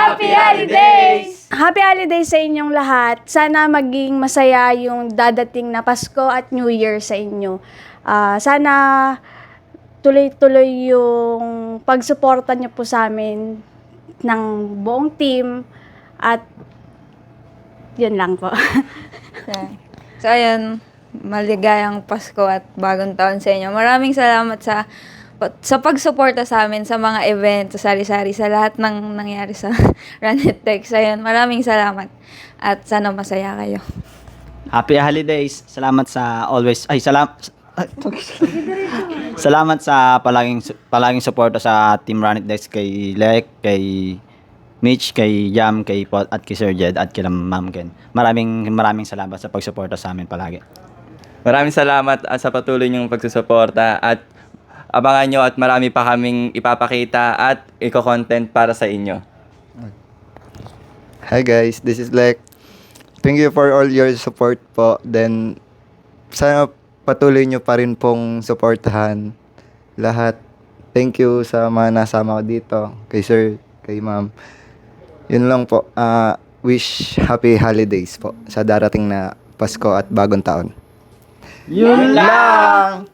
Happy Holidays! Happy Holidays sa inyong lahat. Sana maging masaya yung dadating na Pasko at New Year sa inyo. Sana tuloy-tuloy yung pagsuporta niyo po sa amin ng buong team at yun lang po. So, ayun, maligayang Pasko at bagong taon sa inyo. Maraming salamat sa pagsuporta sa amin sa mga event, sa sari-sari, sa lahat ng nangyari sa Run It Text. Ayun, maraming salamat at sana masaya kayo. Happy Holidays. Salamat sa always salamat sa palaging suporta sa Team Run It Text, kay Lek, kay Mitch, kay Jam, kay Paul at kay Sir Jed at kay Ma'am Ken. Maraming salamat sa pagsuporta sa amin palagi. Maraming salamat sa patuloy niyong pagsusuporta at abangan nyo at marami pa kaming ipapakita at i-content para sa inyo. Hi guys, this is Lek. Thank you for all your support po. Then, sana patuloy nyo pa rin pong suportahan lahat. Thank you sa mga nasama ko dito, kay Sir, kay Ma'am. Yun lang po. Wish happy holidays po sa darating na Pasko at bagong taon. Yun lang!